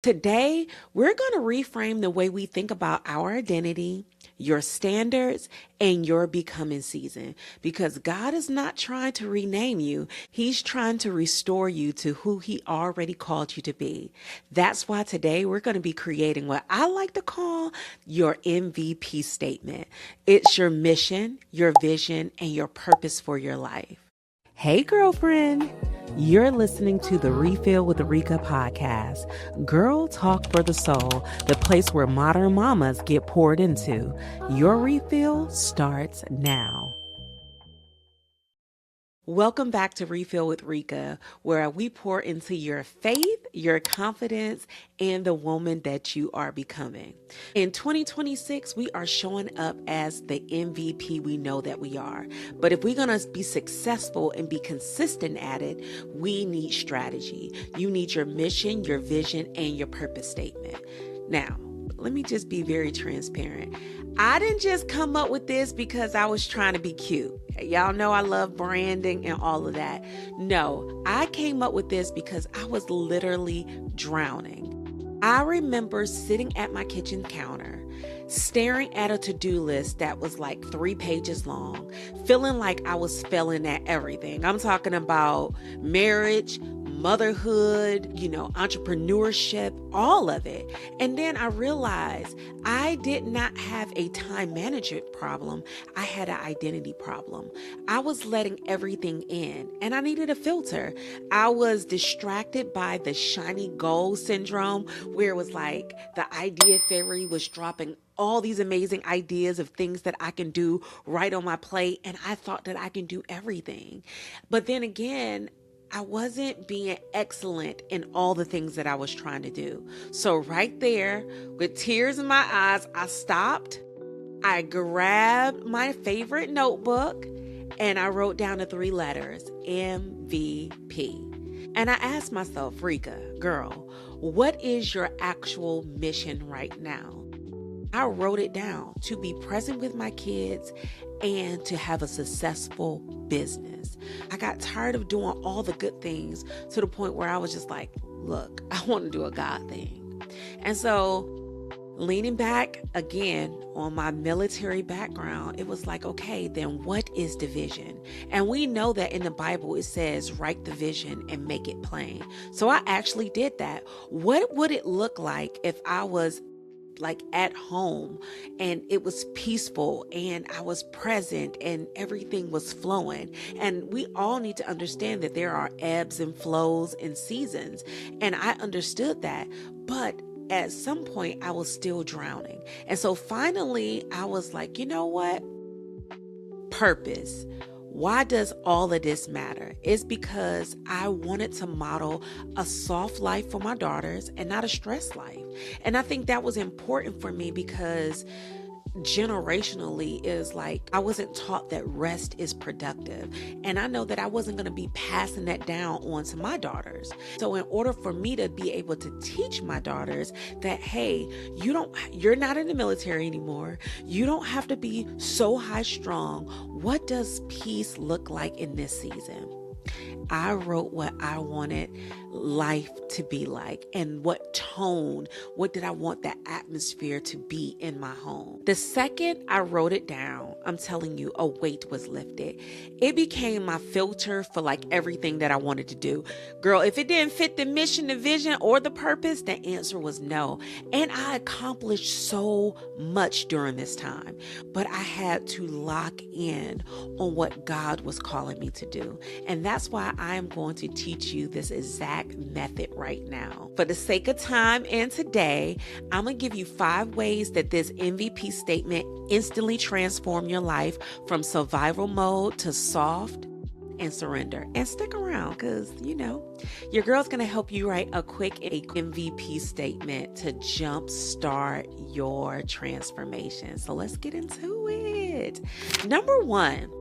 Today, we're going to reframe the way we think about our identity, your standards, and your becoming season. Because God is not trying to rename you, He's trying to restore you to who He already called you to be. That's why today we're going to be creating what I like to call your MVP statement. It's your mission, your vision, and your purpose for your life. Hey, girlfriend. You're listening to the Refill with Reka podcast. Girl Talk for the Soul, the place where modern mamas get poured into. Your refill starts now. Welcome back to Refill with Reka, where we pour into your faith, your confidence, and the woman that you are becoming. In 2026, we are showing up as the MVP we know that we are. But if we're going to be successful and be consistent at it, we need strategy. You need your mission, your vision, and your purpose statement. Now, let me just be very transparent. I didn't just come up with this because I was trying to be cute. Y'all know I love branding and all of that. No, I came up with this because I was literally drowning. I remember sitting at my kitchen counter, staring at a to-do list that was like 3 pages long, feeling like I was failing at everything. I'm talking about marriage, motherhood, entrepreneurship, all of it. And then I realized I did not have a time management problem. I had an identity problem. I was letting everything in and I needed a filter. I was distracted by the shiny gold syndrome, where it was like the idea fairy was dropping all these amazing ideas of things that I can do right on my plate. And I thought that I can do everything. But then again, I wasn't being excellent in all the things that I was trying to do. So right there, with tears in my eyes, I stopped. I grabbed my favorite notebook and I wrote down the 3 letters, MVP. And I asked myself, Reka, girl, what is your actual mission right now? I wrote it down: to be present with my kids and to have a successful business. I got tired of doing all the good things to the point where I was just like, look, I want to do a God thing. And so leaning back again on my military background, it was like, okay, then what is the vision? And we know that in the Bible, it says, write the vision and make it plain. So I actually did that. What would it look like if I was like at home and it was peaceful and I was present and everything was flowing? And we all need to understand that there are ebbs and flows and seasons. And I understood that, but at some point I was still drowning. And so finally I was like, you know what? Purpose. Why does all of this matter? It's because I wanted to model a soft life for my daughters and not a stressed life. And I think that was important for me because generationally is like I wasn't taught that rest is productive, and I know that I wasn't going to be passing that down on to my daughters. So in order for me to be able to teach my daughters that, hey, you're not in the military anymore, you don't have to be so high strong. What does peace look like in this season? I wrote what I wanted life to be like and what did I want that atmosphere to be in my home. The second I wrote it down, I'm telling you, a weight was lifted. It became my filter for like everything that I wanted to do. Girl, if it didn't fit the mission, the vision, or the purpose, the answer was no. And I accomplished so much during this time, but I had to lock in on what God was calling me to do. And that's why I am going to teach you this exact method right now. For the sake of time and today, I'm going to give you 5 ways that this MVP statement instantly transform your life from survival mode to soft and surrender. And stick around because, your girl's going to help you write a quick MVP statement to jumpstart your transformation. So let's get into it. Number 1.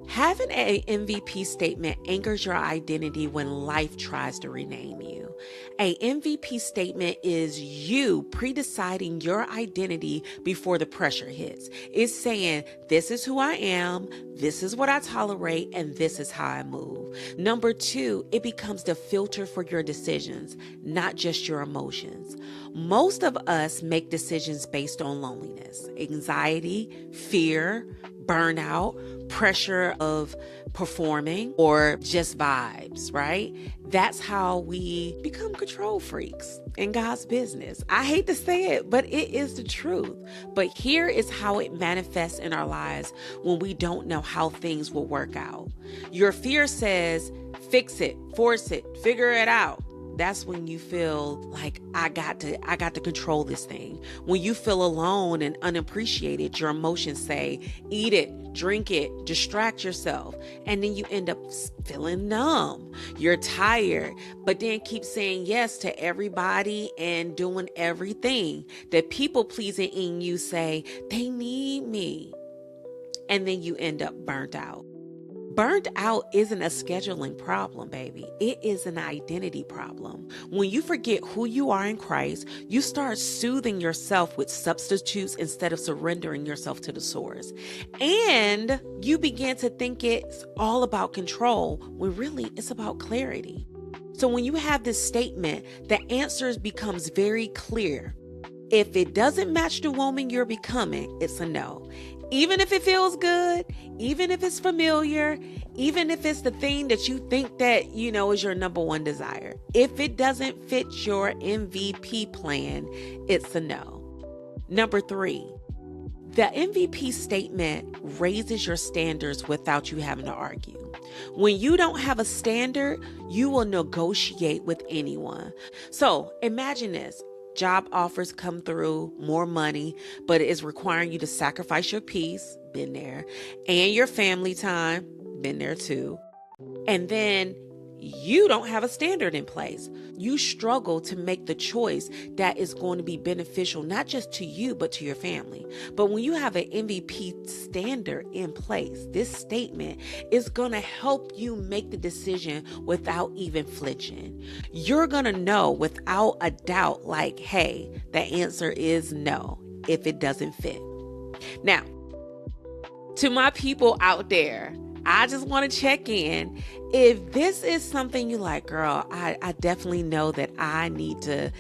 Having an MVP statement anchors your identity when life tries to rename you. A MVP statement is you pre-deciding your identity before the pressure hits. It's saying, this is who I am, this is what I tolerate, and this is how I move. Number 2, it becomes the filter for your decisions, not just your emotions. Most of us make decisions based on loneliness, anxiety, fear, burnout, pressure of performing, or just vibes, right? That's how we become control freaks in God's business. I hate to say it, but it is the truth. But here is how it manifests in our lives when we don't know how things will work out. Your fear says, fix it, force it, figure it out. That's when you feel like I got to control this thing. When you feel alone and unappreciated, your emotions say, eat it, drink it, distract yourself. And then you end up feeling numb. You're tired, but then keep saying yes to everybody and doing everything. The people pleasing in you say, they need me. And then you end up burnt out. Burnt out isn't a scheduling problem, baby. It is an identity problem. When you forget who you are in Christ, you start soothing yourself with substitutes instead of surrendering yourself to the source. And you begin to think it's all about control when really it's about clarity. So when you have this statement, the answer becomes very clear. If it doesn't match the woman you're becoming, it's a no. Even if it feels good, even if it's familiar, even if it's the thing that you think that, is your number one desire. If it doesn't fit your MVP plan, it's a no. Number 3, the MVP statement raises your standards without you having to argue. When you don't have a standard, you will negotiate with anyone. So imagine this. Job offers come through, more money, but it is requiring you to sacrifice your peace, been there, and your family time, been there too. And then you don't have a standard in place. You struggle to make the choice that is going to be beneficial, not just to you, but to your family. But when you have an MVP standard in place, this statement is going to help you make the decision without even flinching. You're going to know without a doubt, like, hey, the answer is no if it doesn't fit. Now, to my people out there, I just want to check in. If this is something you like, girl, I definitely know that I need to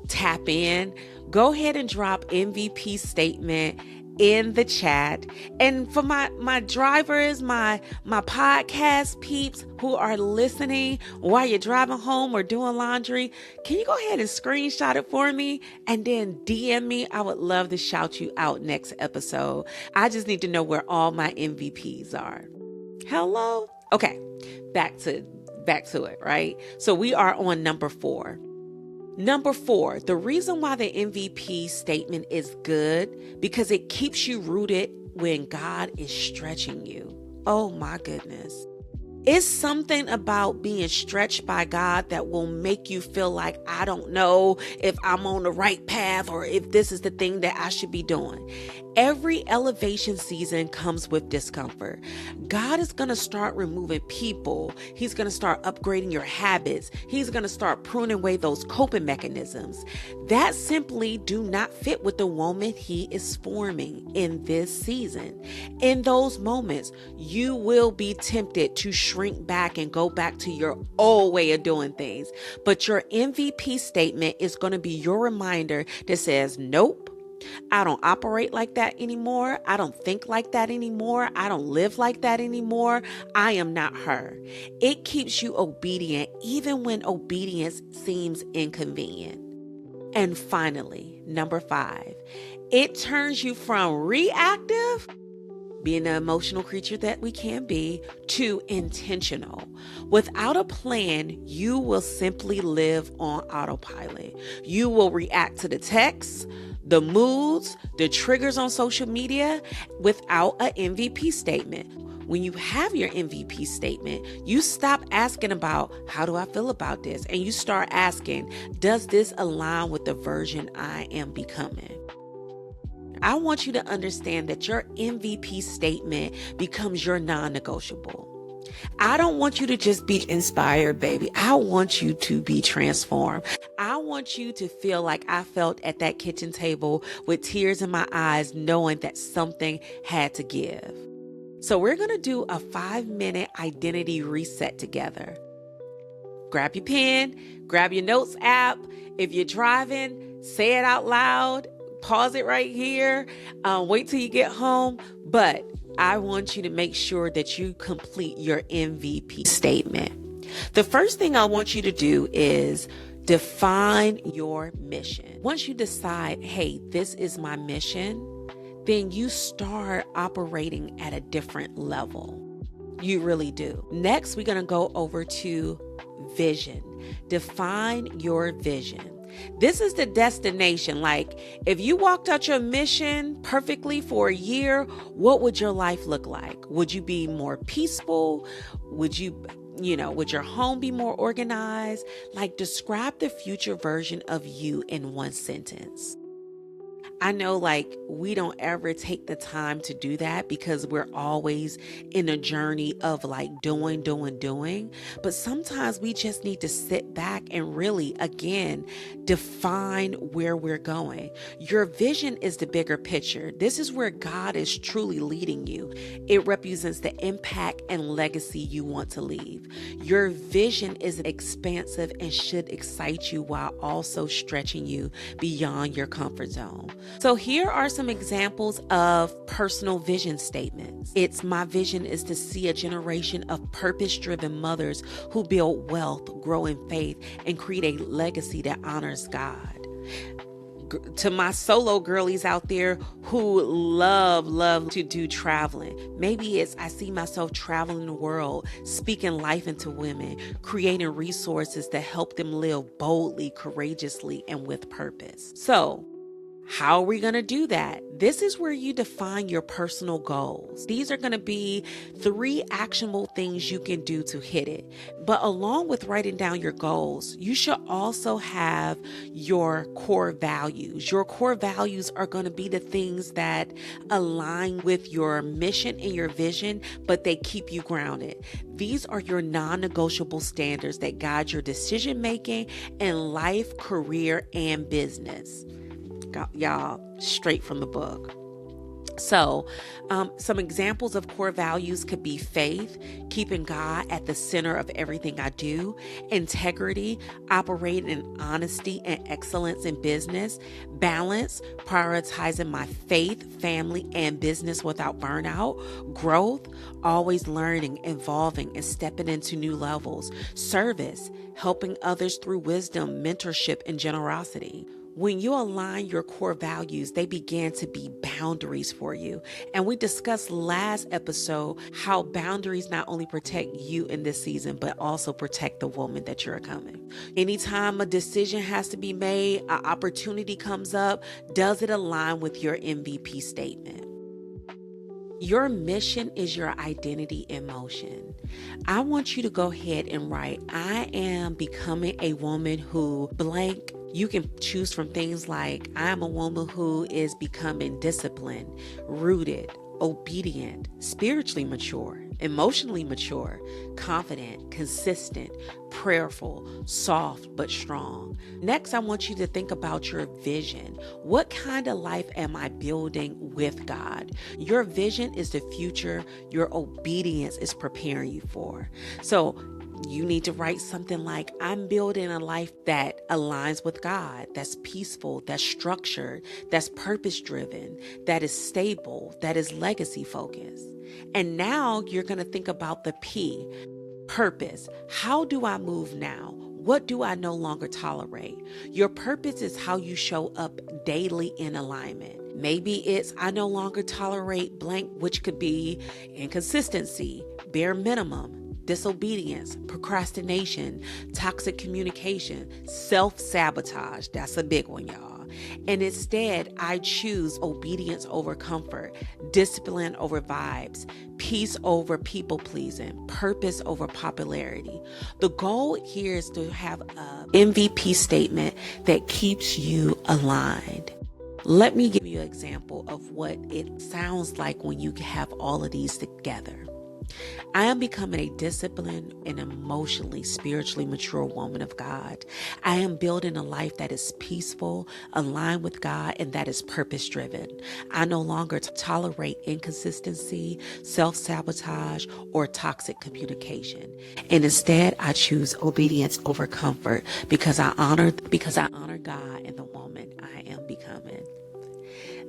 tap in. Go ahead and drop MVP statement in the chat. And for my drivers, my podcast peeps who are listening while you're driving home or doing laundry, can you go ahead and screenshot it for me and then DM me? I would love to shout you out next episode. I just need to know where all my MVPs are. Hello? Okay, back to it, right? So we are on number 4. Number 4, the reason why the MVP statement is good, because it keeps you rooted when God is stretching you. Oh my goodness. It's something about being stretched by God that will make you feel like, I don't know if I'm on the right path or if this is the thing that I should be doing. Every elevation season comes with discomfort. God is going to start removing people. He's going to start upgrading your habits. He's going to start pruning away those coping mechanisms that simply do not fit with the woman he is forming in this season. In those moments, you will be tempted to shrink back and go back to your old way of doing things. But your MVP statement is going to be your reminder that says, nope. I don't operate like that anymore. I don't think like that anymore. I don't live like that anymore. I am not her. It keeps you obedient even when obedience seems inconvenient. And finally, number 5, it turns you from reactive, being the emotional creature that we can be, to intentional. Without a plan, you will simply live on autopilot. You will react to the texts, the moods, the triggers on social media without an MVP statement. When you have your MVP statement, you stop asking about, how do I feel about this? And you start asking, does this align with the version I am becoming? I want you to understand that your MVP statement becomes your non-negotiable. I don't want you to just be inspired, baby. I want you to be transformed. I want you to feel like I felt at that kitchen table with tears in my eyes, knowing that something had to give. So we're going to do a 5-minute identity reset together. Grab your pen, grab your notes app. If you're driving, say it out loud. Pause it right here. Wait till you get home. But I want you to make sure that you complete your MVP statement. The first thing I want you to do is define your mission. Once you decide, hey, this is my mission, then you start operating at a different level. You really do. Next, we're going to go over to vision. Define your vision. This is the destination. Like, if you walked out your mission perfectly for a year, what would your life look like? Would you be more peaceful? Would your home be more organized? Like, describe the future version of you in one sentence. I know, like, we don't ever take the time to do that because we're always in a journey of like doing. But sometimes we just need to sit back and really, again, define where we're going. Your vision is the bigger picture. This is where God is truly leading you. It represents the impact and legacy you want to leave. Your vision is expansive and should excite you while also stretching you beyond your comfort zone. So here are some examples of personal vision statements. My vision is to see a generation of purpose-driven mothers who build wealth, grow in faith, and create a legacy that honors God. To my solo girlies out there who love to do traveling. Maybe I see myself traveling the world, speaking life into women, creating resources that help them live boldly, courageously, and with purpose. So, how are we going to do that? This is where you define your personal goals. These are going to be 3 actionable things you can do to hit it. But along with writing down your goals, you should also have your core values. Your core values are going to be the things that align with your mission and your vision, but they keep you grounded. These are your non-negotiable standards that guide your decision making in life, career, and business. Y'all, straight from the book. So, some examples of core values could be faith, keeping God at the center of everything I do, integrity, operating in honesty and excellence in business, balance, prioritizing my faith, family, and business without burnout, growth, always learning, evolving, and stepping into new levels, service, helping others through wisdom, mentorship, and generosity. When you align your core values, they begin to be boundaries for you. And we discussed last episode how boundaries not only protect you in this season, but also protect the woman that you're becoming. Anytime a decision has to be made, an opportunity comes up, does it align with your MVP statement? Your mission is your identity in motion. I want you to go ahead and write, I am becoming a woman who blank. You can choose from things like, I am a woman who is becoming disciplined, rooted, obedient, spiritually mature, emotionally mature, confident, consistent, prayerful, soft, but strong. Next, I want you to think about your vision. What kind of life am I building with God? Your vision is the future your obedience is preparing you for. So you need to write something like, I'm building a life that aligns with God, that's peaceful, that's structured, that's purpose-driven, that is stable, that is legacy-focused. And now you're going to think about the P, purpose. How do I move now? What do I no longer tolerate? Your purpose is how you show up daily in alignment. Maybe it's, I no longer tolerate blank, which could be inconsistency, bare minimum, disobedience, procrastination, toxic communication, self-sabotage. That's a big one, y'all. And instead, I choose obedience over comfort, discipline over vibes, peace over people-pleasing, purpose over popularity. The goal here is to have an MVP statement that keeps you aligned. Let me give you an example of what it sounds like when you have all of these together. I am becoming a disciplined and emotionally, spiritually mature woman of God. I am building a life that is peaceful, aligned with God, and that is purpose driven. I no longer tolerate inconsistency, self-sabotage, or toxic communication. And instead, I choose obedience over comfort because I honor God in the woman I am becoming.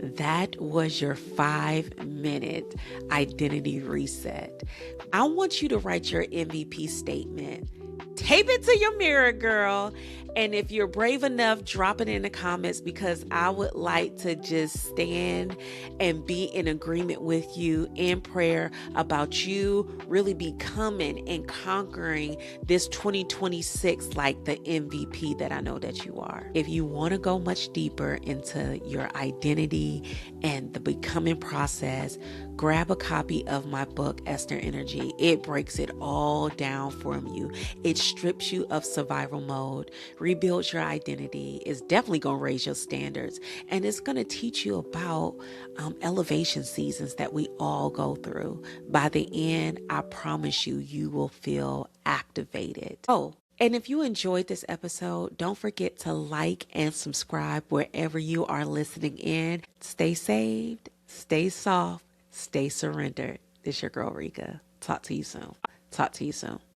That was your 5-minute identity reset. I want you to write your MVP statement. Tape it to your mirror, girl. And if you're brave enough, drop it in the comments because I would like to just stand and be in agreement with you in prayer about you really becoming and conquering this 2026 like the MVP that I know that you are. If you want to go much deeper into your identity and the becoming process, grab a copy of my book, Esther Energy. It breaks it all down for you. It strips you of survival mode, rebuilds your identity. It's definitely going to raise your standards. And it's going to teach you about elevation seasons that we all go through. By the end, I promise you, you will feel activated. Oh, and if you enjoyed this episode, don't forget to like and subscribe wherever you are listening in. Stay saved, stay soft, stay surrendered. This your girl, Reka. Talk to you soon.